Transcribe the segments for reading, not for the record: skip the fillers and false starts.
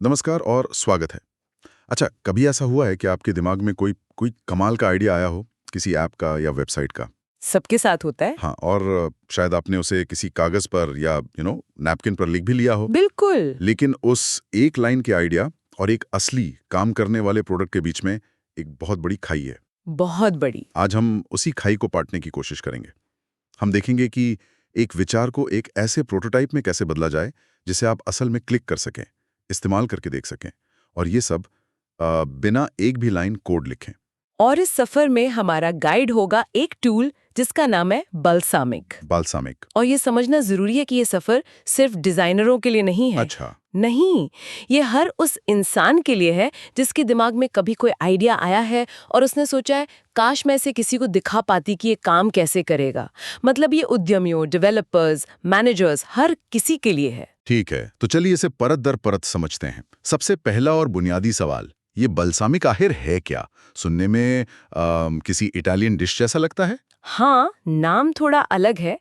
नमस्कार और स्वागत है। अच्छा, कभी ऐसा हुआ है कि आपके दिमाग में कोई कोई कमाल का आइडिया आया हो, किसी ऐप का या वेबसाइट का? सबके साथ होता है। हाँ, और शायद आपने उसे किसी कागज़ पर या नैपकिन पर लिख भी लिया हो, बिल्कुल। लेकिन उस एक लाइन के आइडिया और एक असली काम करने वाले प्रोडक्ट के बीच में एक बहुत बड़ी खाई है। बहुत बड़ी। आज हम उसी खाई को पाटने की कोशिश करेंगे। हम देखेंगे कि एक विचार को एक ऐसे प्रोटोटाइप में कैसे बदला जाए, जिसे आप असल में क्लिक कर सकें, इस्तेमाल करके देख सकें, और ये सब बिना एक भी लाइन कोड लिखें। और इस सफर में हमारा गाइड होगा एक टूल जिसका नाम है बल्सामिक। बाल्सामिक। और ये समझना जरूरी है कि ये सफर सिर्फ डिजाइनरों के लिए नहीं है। अच्छा। नहीं, ये हर उस इंसान के लिए है जिसके दिमाग में कभी कोई आइडिया आया है और उसने सोचा है काश मैं इसे किसी को दिखा पाती कि ये काम कैसे करेगा। मतलब ये उद्यमियों, डेवलपर्स, मैनेजर्स, हर किसी के लिए है। ठीक है, तो चलिए इसे परत दर परत समझते हैं। सबसे पहला और बुनियादी सवाल, ये बल्सामिक आखिर है क्या? सुनने में किसी इटालियन डिश जैसा लगता है। हाँ, नाम थोड़ा अलग है।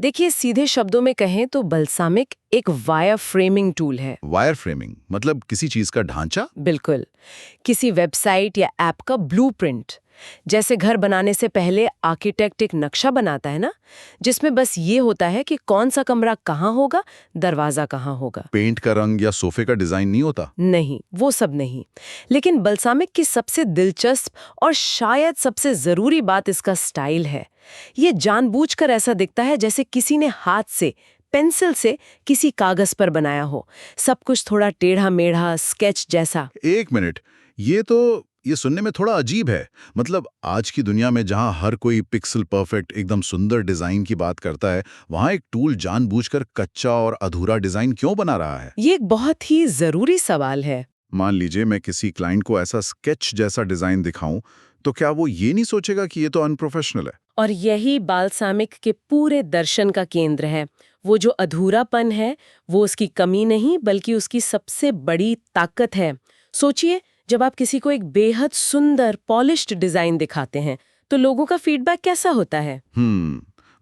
देखिए, सीधे शब्दों में कहें तो बल्सामिक एक वायर फ्रेमिंग टूल है। वायर फ्रेमिंग मतलब किसी चीज का ढांचा। बिल्कुल, किसी वेबसाइट या ऐप का ब्लूप्रिंट। जैसे घर बनाने से पहले आर्किटेक्ट एक नक्शा बनाता है ना, जिसमें बस ये होता है कि कौन सा कमरा कहाँ होगा, दरवाजा कहाँ होगा। पेंट का रंग या सोफे का डिजाइन नहीं होता। नहीं, वो सब नहीं। लेकिन बल्सामिक की सबसे दिलचस्प और शायद सबसे जरूरी बात इसका स्टाइल है। ये जानबूझकर ऐसा दिखता है जैसे किसी ने हाथ से, पेंसिल से किसी कागज पर बनाया हो। सब कुछ थोड़ा टेढ़ा मेढ़ा, स्केच जैसा। एक मिनट, ये सुनने में थोड़ा अजीब है। मतलब आज की दुनिया में जहां हर कोई पिक्सल परफेक्ट एकदम सुंदर डिजाइन की बात करता है, वहां एक टूल जानबूझकर कच्चा और अधूरा डिजाइन क्यों बना रहा है? ये एक बहुत ही जरूरी सवाल है। मान लीजिए मैं किसी क्लाइंट को ऐसा स्केच जैसा डिजाइन दिखाऊं, तो क्या वो ये नहीं सोचेगा कि ये तो अनप्रोफेशनल है? और यही बाल्सामिक के पूरे दर्शन का केंद्र है। वो जो अधूरापन है, वो उसकी कमी नहीं बल्कि उसकी सबसे बड़ी ताकत है। सोचिए, जब आप किसी को एक बेहद सुंदर पॉलिश्ड डिजाइन दिखाते हैं, तो लोगों का फीडबैक कैसा होता है?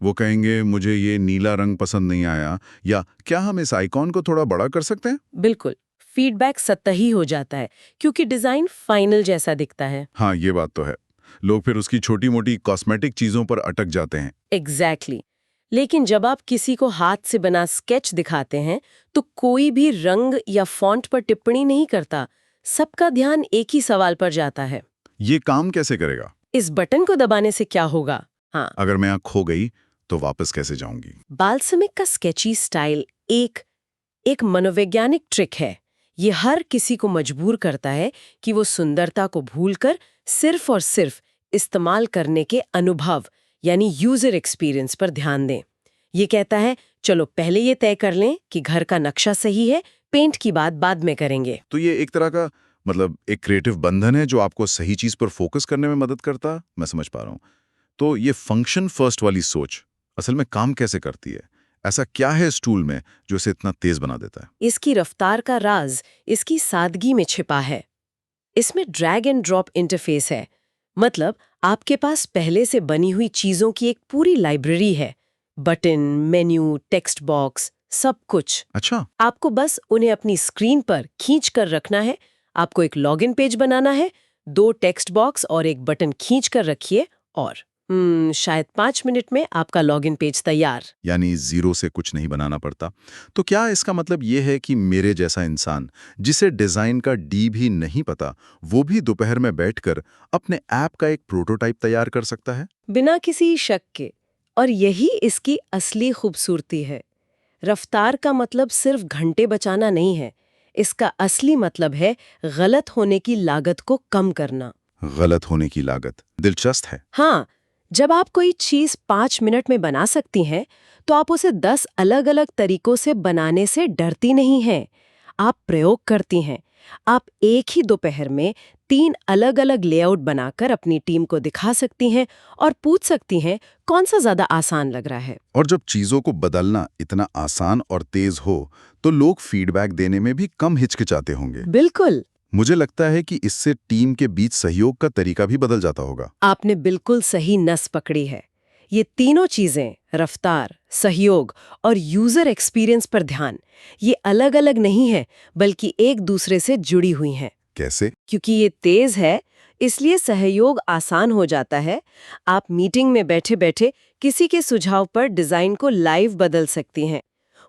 वो कहेंगे मुझे ये नीला रंग पसंद नहीं आया, या क्या हम इस आइकॉन को थोड़ा बड़ा कर सकते हैं? बिल्कुल, फीडबैक सतही हो जाता है क्योंकि डिजाइन फाइनल जैसा दिखता है। हाँ, ये बात तो है। लोग फिर उसकी छोटी-मोटी कॉस्मेटिक चीजों पर अटक जाते हैं। एग्जैक्टली। लेकिन जब आप किसी को हाथ से बना स्केच दिखाते हैं, तो कोई भी रंग या फॉन्ट पर टिप्पणी नहीं करता। सबका ध्यान एक ही सवाल पर जाता है, ये काम कैसे करेगा? इस बटन को दबाने से क्या होगा। हाँ, अगर मैं यहाँ खो गई, तो वापस कैसे जाऊंगी? बाल्समिक का स्केची स्टाइल एक एक मनोवैज्ञानिक ट्रिक है। ये हर किसी को मजबूर करता है कि वो सुंदरता को भूलकर सिर्फ और सिर्फ इस्तेमाल करने के अनुभव यानी यूजर एक्सपीरियंस पर ध्यान दें। ये कहता है, चलो पहले ये तय कर लें कि घर का नक्शा सही है, पेंट की बात बाद में करेंगे। तो ये एक तरह का मतलब एक क्रिएटिव बंधन है जो आपको सही चीज पर फोकस करने में मदद करता। मैं समझ पा रहा हूँ। तो ये फंक्शन फर्स्ट वाली सोच असल में काम कैसे करती है? ऐसा क्या है इस टूल में जो इसे इतना तेज बना देता है? इसकी रफ्तार का राज इसकी सादगी में छिपा है। इसमें ड्रैग एंड ड्रॉप इंटरफेस है। मतलब आपके पास पहले से बनी हुई चीजों की एक पूरी लाइब्रेरी है। बटन, मेन्यू, टेक्स्ट बॉक्स, सब कुछ। अच्छा। आपको बस उन्हें अपनी स्क्रीन पर खींच कर रखना है। आपको एक लॉगिन पेज बनाना है, 2 टेक्स्ट बॉक्स और एक बटन खींच कर रखिए और शायद 5 मिनट में आपका लॉगिन पेज तैयार। यानी जीरो से कुछ नहीं बनाना पड़ता। तो क्या इसका मतलब ये है कि मेरे जैसा इंसान, जिसे डिजाइन का डी भी नहीं पता, वो भी दोपहर में बैठकर अपने ऐप का एक प्रोटोटाइप तैयार कर सकता है? बिना किसी शक के। और यही इसकी असली खूबसूरती है। रफ्तार का मतलब सिर्फ घंटे बचाना नहीं है। इसका असली मतलब है गलत होने की लागत को कम करना। गलत होने की लागत दिलचस्प है। हाँ, जब आप कोई चीज 5 मिनट में बना सकती हैं, तो आप उसे 10 अलग-अलग तरीकों से बनाने से डरती नहीं हैं। आप प्रयोग करती हैं। आप एक ही दोपहर में 3 अलग-अलग लेआउट बनाकर अपनी टीम को दिखा सकती हैं और पूछ सकती हैं कौन सा ज्यादा आसान लग रहा है। और जब चीजों को बदलना इतना आसान और तेज हो, तो लोग फीडबैक देने में भी कम हिचकिचाते होंगे। बिल्कुल। मुझे लगता है कि इससे टीम के बीच सहयोग का तरीका भी बदल जाता होगा। आपने बिल्कुल सही नस पकड़ी है। ये तीनों चीजें, रफ्तार, सहयोग और यूजर एक्सपीरियंस पर ध्यान, ये अलग-अलग नहीं है बल्कि एक दूसरे से जुड़ी हुई हैं। कैसे? क्योंकि ये तेज है, इसलिए सहयोग आसान हो जाता है। आप मीटिंग में बैठे-बैठे किसी के सुझाव पर डिजाइन को लाइव बदल सकती हैं।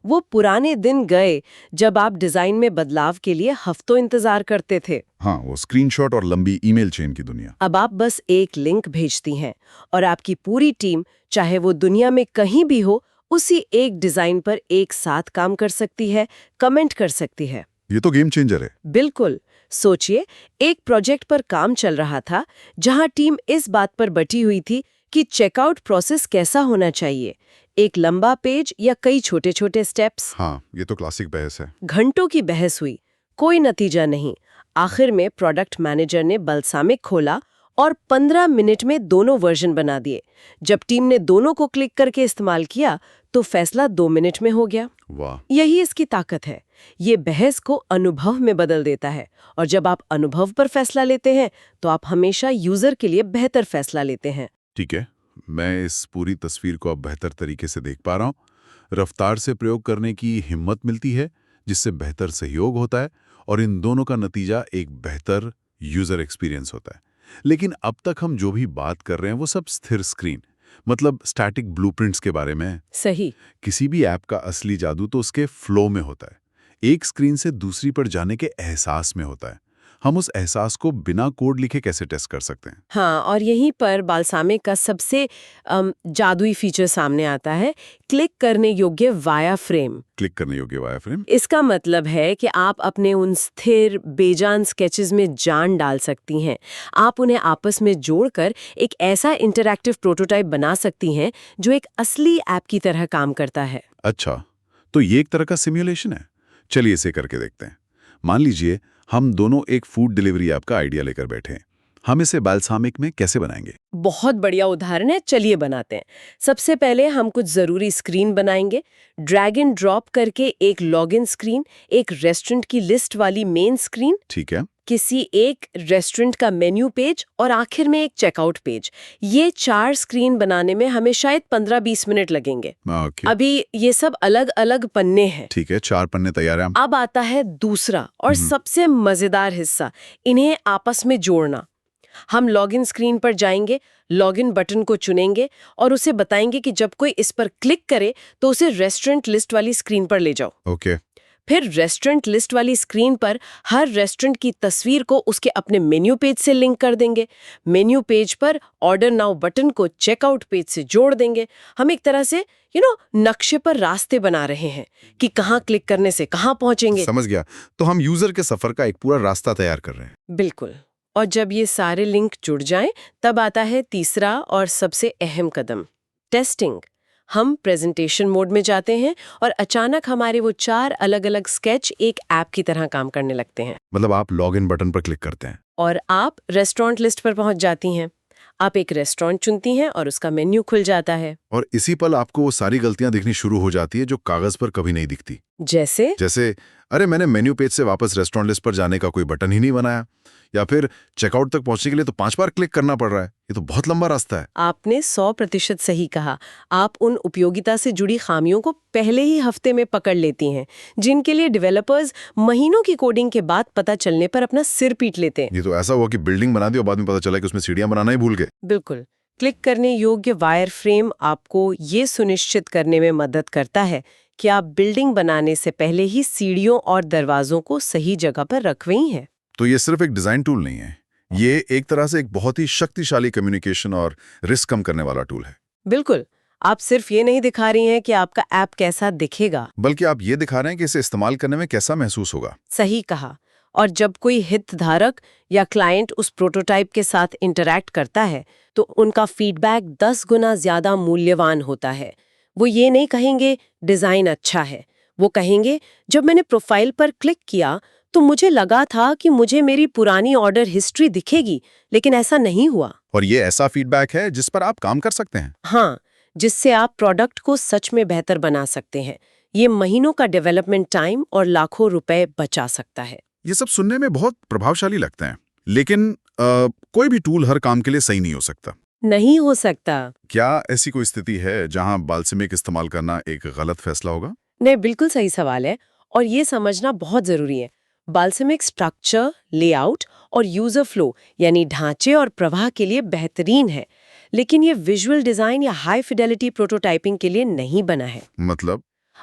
वो पुराने दिन गए जब आप डिजाइन में बदलाव के लिए हफ्तों इंतजार करते थे। हाँ, वो स्क्रीनशॉट और लंबी ईमेल चेन की दुनिया। अब आप बस एक लिंक भेजती हैं और आपकी पूरी टीम, चाहे वो दुनिया में कहीं भी हो, उसी एक डिजाइन पर एक साथ काम कर सकती है, कमेंट कर सकती है। ये तो गेम चेंजर है। बिल्कुल। सोचिए, एक प्रोजेक्ट पर काम चल रहा था जहां टीम इस बात पर बटी हुई थी कि चेकआउट प्रोसेस कैसा होना चाहिए, एक लंबा पेज या कई छोटे-छोटे स्टेप्स। हाँ, ये तो क्लासिक बहस है। घंटों की बहस हुई, कोई नतीजा नहीं। आखिर में प्रोडक्ट मैनेजर ने बलसामिक खोला और 15 मिनट में दोनों वर्जन बना दिए। जब टीम ने दोनों को क्लिक करके इस्तेमाल किया तो फैसला 2 मिनट में हो गया। वाह। यही इसकी ताकत है। ये बहस को अनुभव में बदल देता है, और जब आप अनुभव पर फैसला लेते हैं तो आप हमेशा यूजर के लिए बेहतर फैसला लेते हैं। ठीक है, मैं इस पूरी तस्वीर को अब बेहतर तरीके से देख पा रहा हूँ। रफ्तार से प्रयोग करने की हिम्मत मिलती है, जिससे बेहतर सहयोग होता है और इन दोनों का नतीजा एक बेहतर यूजर एक्सपीरियंस होता है। लेकिन अब तक हम जो भी बात कर रहे हैं वो सब स्थिर स्क्रीन, मतलब स्टैटिक ब्लूप्रिंट्स के बारे में है। सही। किसी भी ऐप का असली जादू तो उसके फ्लो में होता है, एक स्क्रीन से दूसरी पर जाने के एहसास में होता है। हम उस एहसास को बिना कोड लिखे कैसे टेस्ट कर सकते हैं? हाँ, और यहीं पर बाल्सामिक का सबसे जादुई फीचर सामने आता है, क्लिक करने योग्य वाया फ्रेम। क्लिक करने योग्य वायरफ्रेम? इसका मतलब है कि आप अपने उन स्थिर, बेजान स्केचेस में जान डाल सकती हैं। आप उन्हें आपस में जोड़कर एक ऐसा इंटरैक्टिव प्रोटोटाइप बना सकती हैं जो एक असली ऐप की तरह काम करता है। अच्छा, तो ये एक तरह का सिमुलेशन है। चलिए इसे करके देखते हैं। मान लीजिए हम दोनों एक फूड डिलीवरी ऐप का आइडिया लेकर बैठे हैं। हम इसे बाल्सामिक में कैसे बनाएंगे? बहुत बढ़िया उदाहरण है, चलिए बनाते हैं। सबसे पहले हम कुछ जरूरी स्क्रीन बनाएंगे। ड्रैग एंड ड्रॉप करके एक लॉगिन स्क्रीन, एक रेस्टोरेंट की लिस्ट वाली मेन स्क्रीन, ठीक है। किसी एक रेस्टोरेंट का मेन्यू पेज और आखिर में एक चेकआउट पेज। ये 4 स्क्रीन बनाने में हमें शायद 15-20 मिनट लगेंगे। ओके। अभी ये सब अलग-अलग पन्ने हैं। ठीक है, 4 पन्ने तैयार हैं। अब आता है दूसरा और सबसे मजेदार हिस्सा, इन्हें आपस में जोड़ना। हम लॉगिन स्क्रीन पर जाएंगे, लॉगिन बटन को चुनेंगे और उसे बताएंगे कि जब कोई इस पर क्लिक करे तो उसे रेस्टोरेंट लिस्ट वाली स्क्रीन पर ले जाओ। ओके। फिर रेस्टोरेंट लिस्ट वाली स्क्रीन पर हर रेस्टोरेंट की तस्वीर को उसके अपने मेन्यू पेज से लिंक कर देंगे। मेन्यू पेज पर ऑर्डर नाउ बटन को चेकआउट पेज से जोड़ देंगे। हम एक तरह से नक्शे पर रास्ते बना रहे हैं कि कहाँ क्लिक करने से कहाँ पहुंचेंगे। समझ गया। तो हम यूजर के सफर का एक पूरा रास्ता तैयार कर रहे हैं। बिल्कुल। और जब ये सारे लिंक जुड़ जाएं, तब आता है तीसरा और सबसे अहम कदम, टेस्टिंग। हम प्रेजेंटेशन मोड में जाते हैं और अचानक हमारे वो 4 अलग-अलग स्केच एक ऐप की तरह काम करने लगते हैं। मतलब आप लॉगिन बटन पर क्लिक करते हैं और आप रेस्टोरेंट लिस्ट पर पहुंच जाती हैं। आप एक रेस्टोरेंट चुनती हैं और उसका मेन्यू खुल जाता है। और इसी पल आपको वो सारी गलतियां दिखनी शुरू हो जाती है जो कागज पर कभी नहीं दिखती। जैसे अरे मैंने मेन्यू पेज से वापस रेस्टोरेंट लिस्ट पर जाने का कोई बटन ही नहीं बनाया, या फिर चेकआउट तक पहुंचने के लिए तो 5 बार क्लिक करना पड़ रहा है। ये तो बहुत लंबा रास्ता है। आपने 100% सही कहा। आप उन उपयोगिता से जुड़ी खामियों को पहले ही हफ्ते में पकड़ लेती हैं, जिनके लिए डेवलपर्स महीनों की कोडिंग के बाद पता चलने पर अपना सिर पीट लेते हैं। ये तो ऐसा हुआ कि बिल्डिंग बना दी और बाद में पता चला कि उसमें सीढ़ियां बनाना ही भूल गए। बिल्कुल। क्लिक करने योग्य वायर फ्रेम आपको ये सुनिश्चित करने में मदद करता है कि आप बिल्डिंग बनाने से पहले ही सीढ़ियों और दरवाजों को सही जगह पर रखवे ही हैं। तो ये सिर्फ एक डिजाइन टूल नहीं है, ये एक तरह से एक बहुत ही शक्तिशाली कम्युनिकेशन और रिस्क कम करने वाला टूल है। बिल्कुल। आप सिर्फ ये नहीं दिखा रही हैं कि आपका ऐप कैसा दिखेगा, बल्कि आप ये दिखा रहे हैं कि इसे इस्तेमाल करने में कैसा महसूस होगा। सही कहा। और जब कोई हितधारक या क्लाइंट उस प्रोटोटाइप के साथ इंटरैक्ट करता है तो उनका फीडबैक 10 गुना ज्यादा मूल्यवान होता है। वो ये नहीं कहेंगे डिजाइन अच्छा है, वो कहेंगे जब मैंने प्रोफाइल पर क्लिक किया तो मुझे लगा था कि मुझे मेरी पुरानी ऑर्डर हिस्ट्री दिखेगी, लेकिन ऐसा नहीं हुआ। और ये ऐसा फीडबैक है जिस पर आप काम कर सकते हैं। हाँ, जिससे आप प्रोडक्ट को सच में बेहतर बना सकते हैं। ये महीनों का डेवलपमेंट टाइम और लाखों रुपए बचा सकता है। ये सब सुनने में बहुत प्रभावशाली लगते हैं, लेकिन कोई भी टूल हर काम के लिए सही नहीं हो सकता। नहीं हो सकता। क्या ऐसी कोई स्थिति है जहां बाल्समिक इस्तेमाल करना एक गलत फैसला होगा? नहीं, बिल्कुल सही सवाल है और ये समझना बहुत जरूरी है। बाल्समिक स्ट्रक्चर, लेआउट और यूजर फ्लो यानी ढांचे और प्रवाह के लिए बेहतरीन है, लेकिन ये विजुअल डिजाइन या हाई फिडेलिटी प्रोटोटाइपिंग के लिए नहीं बना है। मतलब?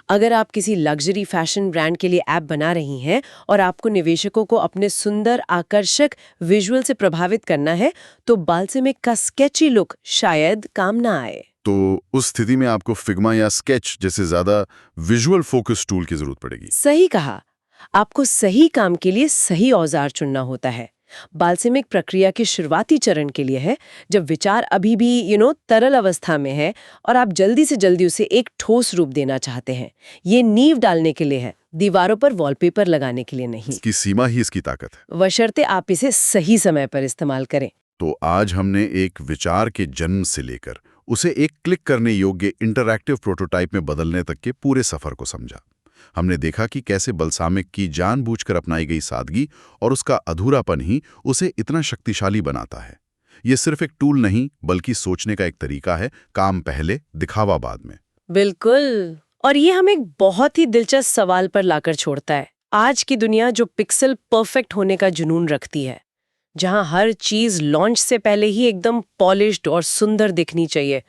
अगर आप किसी लग्जरी फैशन ब्रांड के लिए ऐप बना रही हैं और आपको निवेशकों को अपने सुंदर आकर्षक विजुअल से प्रभावित करना है, तो बाल्समिक का स्केची लुक शायद काम ना आए। तो उस स्थिति में आपको फिग्मा या स्केच जैसे ज्यादा विजुअल फोकस टूल की जरूरत पड़ेगी। सही कहा। आपको सही काम के लिए सही औजार चुनना होता है। बाल्समिक प्रक्रिया के शुरुआती चरण के लिए है, जब विचार अभी भी तरल अवस्था में है और आप जल्दी से जल्दी उसे एक ठोस रूप देना चाहते हैं। ये नींव डालने के लिए है, दीवारों पर वॉलपेपर लगाने के लिए नहीं। इसकी सीमा ही इसकी ताकत है। बशर्ते आप इसे सही समय पर इस्तेमाल करें। तो आज हमने एक विचार के जन्म से लेकर उसे एक क्लिक करने योग्य इंटरैक्टिव प्रोटोटाइप में बदलने तक के पूरे सफर को समझा। हमने देखा कि कैसे बाल्समिक की जानबूझकर अपनाई गई सादगी और उसका अधूरापन ही उसे इतना शक्तिशाली बनाता है। ये सिर्फ एक टूल नहीं, बल्कि सोचने का एक तरीका है, काम पहले, दिखावा बाद में। बिल्कुल। और ये हमें एक बहुत ही दिलचस्प सवाल पर लाकर छोड़ता है। आज की दुनिया जो पिक्सल परफेक्ट होने का जुनून रखती है, जहां हर चीज लॉन्च से पहले ही एकदम पॉलिश्ड और सुंदर दिखनी चाहिए,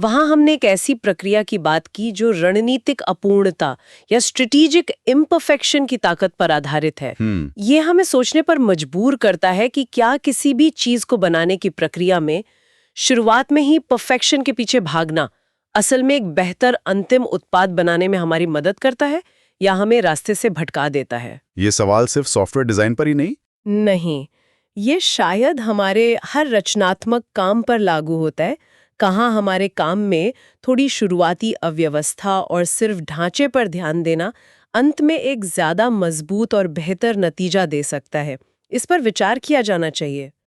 वहां हमने एक ऐसी प्रक्रिया की बात की जो रणनीतिक अपूर्णता या स्ट्रेटेजिक इम्परफेक्शन की ताकत पर आधारित है। ये हमें सोचने पर मजबूर करता है कि क्या किसी भी चीज को बनाने की प्रक्रिया में शुरुआत में ही परफेक्शन के पीछे भागना असल में एक बेहतर अंतिम उत्पाद बनाने में हमारी मदद करता है या हमें रास्ते से भटका देता है। ये सवाल सिर्फ सॉफ्टवेयर डिजाइन पर ही नहीं, ये शायद हमारे हर रचनात्मक काम पर लागू होता है। कहाँ हमारे काम में थोड़ी शुरुआती अव्यवस्था और सिर्फ ढांचे पर ध्यान देना अंत में एक ज्यादा मजबूत और बेहतर नतीजा दे सकता है। इस पर विचार किया जाना चाहिए।